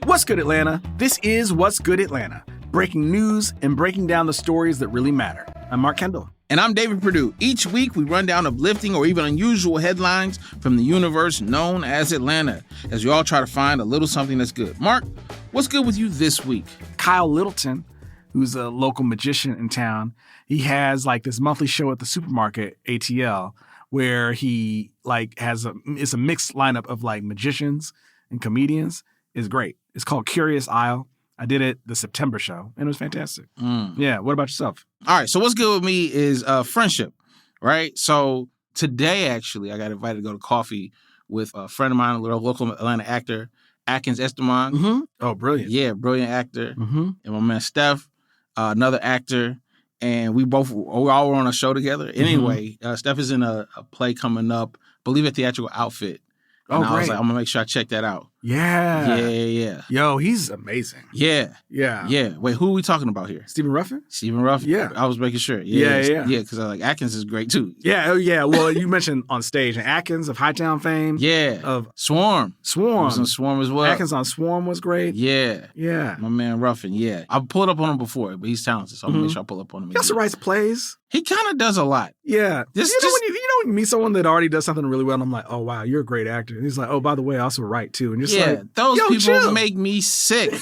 What's good, Atlanta? This is What's Good Atlanta, breaking news and breaking down the stories that really matter. I'm Mark Kendall. And I'm David Perdue. Each week, we run down uplifting or even unusual headlines from the universe known as Atlanta, as we all try to find a little something that's good. Mark, what's good with you this week? Kyle Littleton, who's a local magician in town, he has like this monthly show at the supermarket, ATL, where he it's a mixed lineup of like magicians and comedians. It's great. It's called Curious Isle. I did it the September show, and it was fantastic. Yeah, what about yourself? All right, so what's good with me is friendship, right? So today, actually, I got invited to go to coffee with a friend of mine, a local Atlanta actor, Atkins Esteban. Mm-hmm. Oh, brilliant. Yeah, brilliant actor. Mm-hmm. And my man Steph, another actor, and we all were on a show together. Anyway, Steph is in a play coming up, I believe a theatrical outfit. And I was like, I'm going to make sure I check that out. Yeah. Yo, he's amazing. Yeah. Wait, who are we talking about here? Stephen Ruffin? Stephen Ruffin? Yeah. I was making sure. Yeah, because Atkins is great too. Yeah. Well, you mentioned on stage, and Atkins of Hightown fame. Yeah. Of Swarm. I was on Swarm as well. Atkins on Swarm was great. Yeah. My man Ruffin, yeah. I've pulled up on him before, but he's talented, so I'm going to make sure I pull up on him. He also writes plays. He kind of does a lot. Yeah. When you meet someone that already does something really well, and I'm like, oh, wow, you're a great actor. And he's like, oh, by the way, I also write too. And just those people chill. make me sick.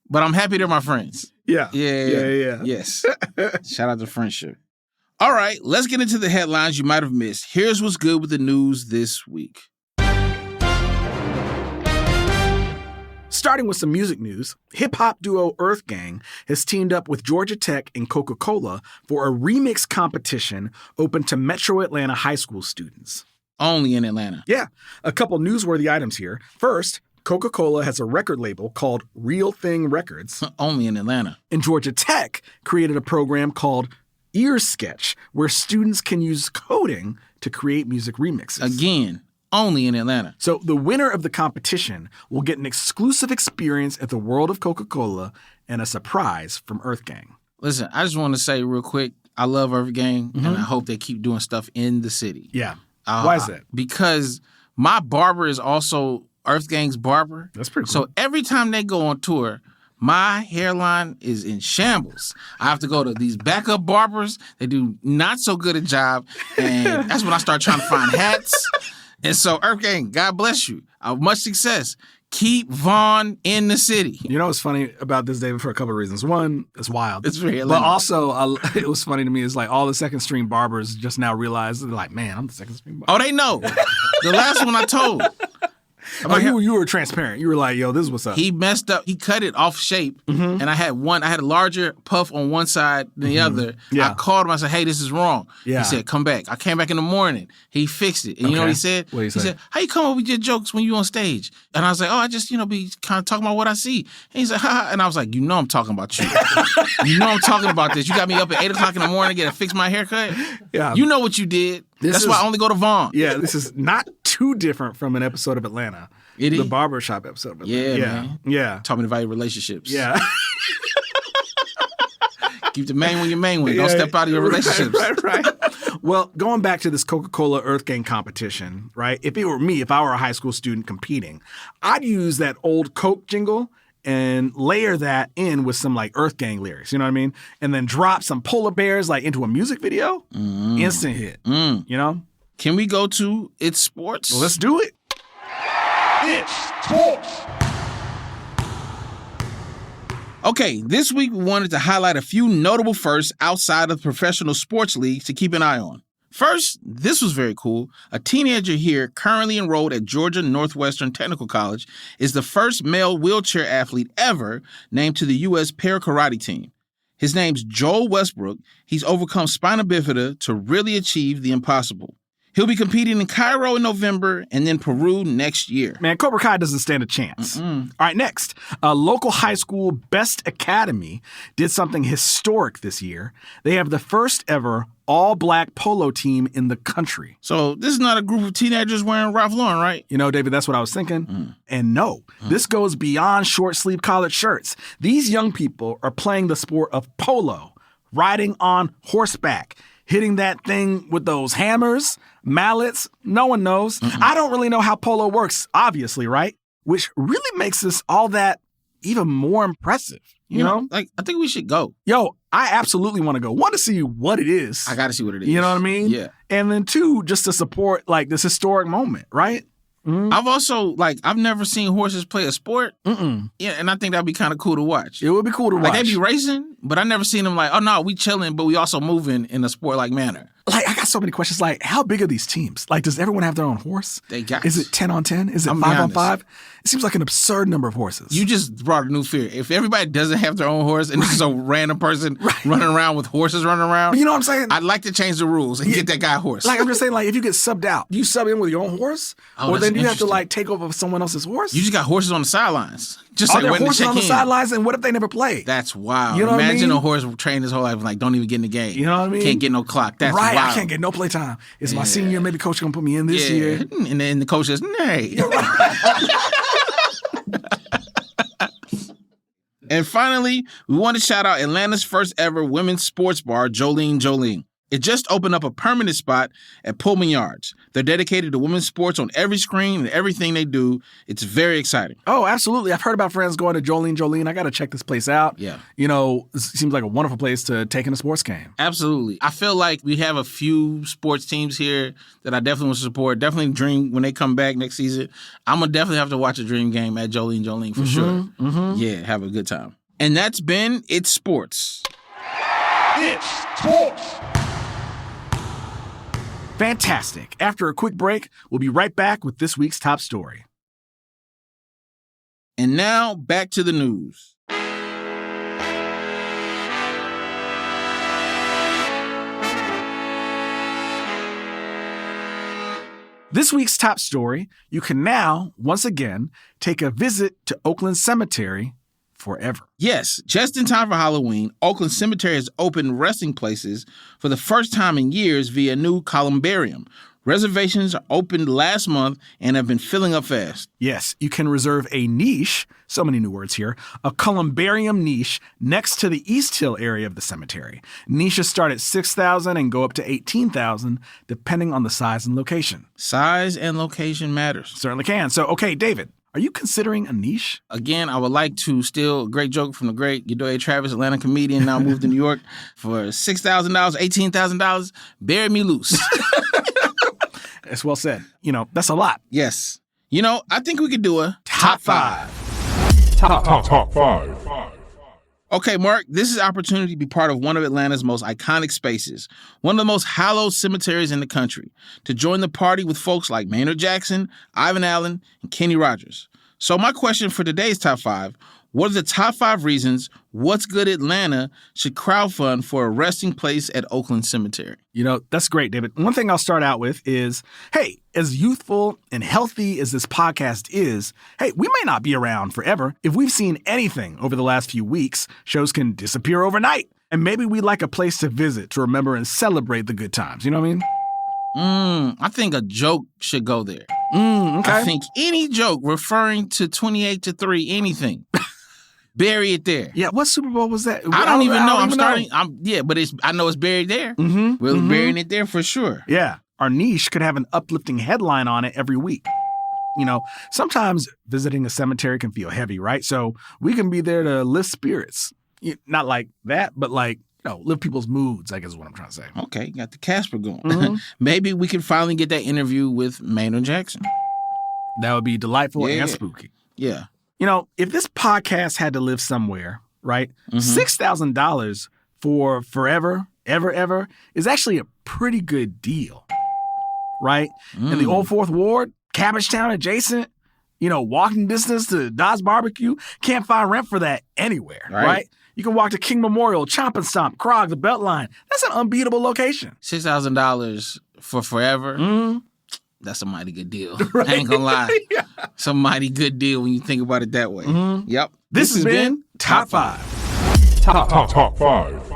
But I'm happy they're my friends. Yeah. Yes. Shout out to friendship. All right, let's get into the headlines you might have missed. Here's what's good with the news this week. Starting with some music news, hip-hop duo EarthGang has teamed up with Georgia Tech and Coca-Cola for a remix competition open to Metro Atlanta high school students. Only in Atlanta. Yeah. A couple newsworthy items here. First, Coca-Cola has a record label called Real Thing Records. Only in Atlanta. And Georgia Tech created a program called EarSketch, where students can use coding to create music remixes. Again, only in Atlanta. So the winner of the competition will get an exclusive experience at the World of Coca-Cola and a surprise from EarthGang. Listen, I just want to say real quick, I love EarthGang, and I hope they keep doing stuff in the city. Yeah. Why is that? Because my barber is also EarthGang's barber. That's pretty cool. So every time they go on tour, my hairline is in shambles. I have to go to these backup barbers. They do not so good a job. And that's when I start trying to find hats. And so, EarthGang, God bless you. Much success. Keep Vaughn in the city. You know what's funny about this, David, for a couple of reasons. One, it's wild. It's very Atlanta. But also, it was funny to me is like all the second string barbers just now realize, they're like, man, I'm the second string barber. Oh, they know. The last one I told. You were transparent. You were like, yo, this is what's up. He messed up. He cut it off shape. And I had a larger puff on one side than the other. Yeah. I called him. I said, hey, this is wrong. Yeah. He said, come back. I came back in the morning. He fixed it. And you know what he said? What he said, how you come up with your jokes when you on stage? And I was like, oh, I just, be kind of talking about what I see. And he said, ha. And I was like, I'm talking about you. I'm talking about this. You got me up at 8 o'clock in the morning to fix my haircut? Yeah. You know what you did. That's why I only go to Vaughn. Yeah, this is not too different from an episode of Atlanta. The barbershop episode of Atlanta. Yeah, man. Yeah. Taught me to value relationships. Yeah. Keep the main one your main one. Don't step out of your relationships. Right. Well, going back to this Coca-Cola EarthGang competition, right? If it were me, if I were a high school student competing, I'd use that old Coke jingle and layer that in with some like EarthGang lyrics, you know what I mean? And then drop some polar bears like into a music video. Instant hit, you know? Can we go to It's Sports? Well, let's do it. It's Sports. Okay, this week we wanted to highlight a few notable firsts outside of professional sports leagues to keep an eye on. First, this was very cool. A teenager here, currently enrolled at Georgia Northwestern Technical College, is the first male wheelchair athlete ever named to the U.S. para-karate team. His name's Joel Westbrook. He's overcome spina bifida to really achieve the impossible. He'll be competing in Cairo in November and then Peru next year. Man, Cobra Kai doesn't stand a chance. All right, next. A local high school Best Academy did something historic this year. They have the first ever all-black polo team in the country. So this is not a group of teenagers wearing Ralph Lauren, right? You know, David, that's what I was thinking. And no, this goes beyond short-sleeve collared shirts. These young people are playing the sport of polo, riding on horseback, hitting that thing with those hammers, mallets. No one knows. I don't really know how polo works, obviously, right? which really makes this all that even more impressive. You know? Like, I think we should go. Yo, I absolutely want to go. One, to see what it is. I got to see what it is. You know what I mean? Yeah. And then two, just to support like this historic moment, right? Mm-hmm. I've also, I've never seen horses play a sport. Mm-mm. Yeah, and I think that'd be kind of cool to watch. It would be cool to watch. Like, they be racing, but I never seen them like, oh, no, we chilling, but we also moving in a sport-like manner. Like, I got so many questions. Like, how big are these teams? Like, does everyone have their own horse? They got. Is it 10 on 10? Is it 5 on 5? It seems like an absurd number of horses. You just brought a new fear. If everybody doesn't have their own horse and there's a random person running around with horses running around, you know what I'm saying? I'd like to change the rules and get that guy a horse. Like, I'm just saying, like, if you get subbed out, do you sub in with your own horse? Oh, or then do you have to, interesting. like, take over someone else's horse? You just got horses on the sidelines. Just Are like there waiting to horses check on the in. sidelines, and what if they never play? That's wild. You know what I Imagine mean? a horse trained his whole life, like, don't even get in the game. You know what I mean? Can't get no clock. That's right, wild. I can't get no play time. It's my senior year. Maybe coach gonna put me in this year. And then the coach says, nay. And finally, we want to shout out Atlanta's first ever women's sports bar, Jolene. It just opened up a permanent spot at Pullman Yards. They're dedicated to women's sports on every screen and everything they do. It's very exciting. Oh, absolutely. I've heard about friends going to Jolene. I got to check this place out. Yeah. You know, it seems like a wonderful place to take in a sports game. Absolutely. I feel like we have a few sports teams here that I definitely want to support. Definitely Dream when they come back next season. I'm going to definitely have to watch a Dream game at Jolene for sure. Mm-hmm. Yeah, have a good time. And that's been It's Sports. It's sports. Fantastic. After a quick break, we'll be right back with this week's top story. And now, back to the news. This week's top story, you can now, once again, take a visit to Oakland Cemetery forever. Yes, just in time for Halloween, Oakland Cemetery has opened resting places for the first time in years via a new columbarium. Reservations opened last month and have been filling up fast. Yes, you can reserve a niche, so many new words here, a columbarium niche next to the East Hill area of the cemetery. Niches start at $6,000 and go up to $18,000, depending on the size and location. Size and location matters. Certainly can. So, okay, David, are you considering a niche? Again, I would like to steal a great joke from the great Udoya Travis, Atlanta comedian, now moved to New York. For $6,000, $18,000, bury me loose. That's well said. You know, that's a lot. Yes. You know, I think we could do a top five. Top five. Okay, Mark, this is an opportunity to be part of one of Atlanta's most iconic spaces, one of the most hallowed cemeteries in the country, to join the party with folks like Maynard Jackson, Ivan Allen, and Kenny Rogers. So my question for today's top five, what are the top 5 reasons What's Good Atlanta should crowdfund for a resting place at Oakland Cemetery? You know, that's great, David. One thing I'll start out with is, hey, as youthful and healthy as this podcast is, hey, we may not be around forever. If we've seen anything over the last few weeks, shows can disappear overnight. And maybe we'd like a place to visit to remember and celebrate the good times. You know what I mean? I think a joke should go there. Okay. I think any joke referring to 28-3, anything. Bury it there. Yeah, what Super Bowl was that? I don't even know. I don't even know. But I know it's buried there. Mm-hmm, We're burying it there for sure. Yeah, our niche could have an uplifting headline on it every week. You know, sometimes visiting a cemetery can feel heavy, right? So we can be there to lift spirits. Not like that, but like, lift people's moods, I guess is what I'm trying to say. Okay, got the Casper going. Maybe we can finally get that interview with Maynard Jackson. That would be delightful Yeah. and spooky. Yeah. You know, if this podcast had to live somewhere, right, $6,000 for forever, ever, is actually a pretty good deal, right? In the Old Fourth Ward, Cabbagetown adjacent, walking distance to Dodge Barbecue, can't find rent for that anywhere, right? You can walk to King Memorial, Chomp and Stomp, Krog, the Beltline. That's an unbeatable location. $6,000 for forever. That's a mighty good deal. Right? I ain't gonna lie. Yeah. It's a mighty good deal when you think about it that way. Yep. This has been Top 5. Top five.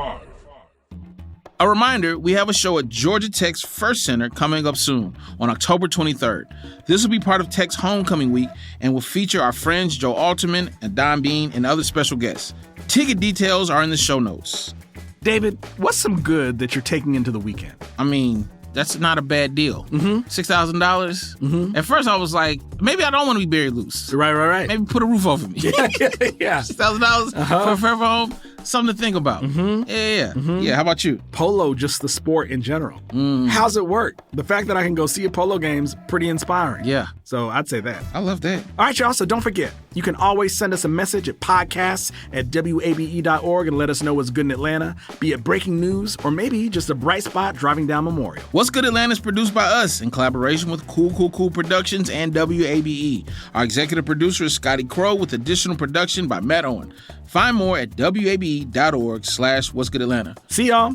A reminder, we have a show at Georgia Tech's First Center coming up soon on October 23rd. This will be part of Tech's homecoming week and will feature our friends Joe Alterman and Don Bean and other special guests. Ticket details are in the show notes. David, what's some good that you're taking into the weekend? I mean, that's not a bad deal. $6,000. At first, I was like, maybe I don't want to be buried loose. Right. Maybe put a roof over me. Yeah. $6,000 for a forever home. Something to think about. Yeah, how about you? Polo, just the sport in general. How's it work? The fact that I can go see a polo game's pretty inspiring. Yeah. So I'd say that. I love that. All right, y'all. So don't forget, you can always send us a message at podcasts@wabe.org and let us know what's good in Atlanta, be it breaking news or maybe just a bright spot driving down Memorial. What's Good Atlanta is produced by us in collaboration with Cool Productions and WABE. Our executive producer is Scotty Crow with additional production by Matt Owen. Find more at wabe.org/What's Good Atlanta. See y'all.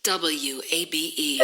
WABE.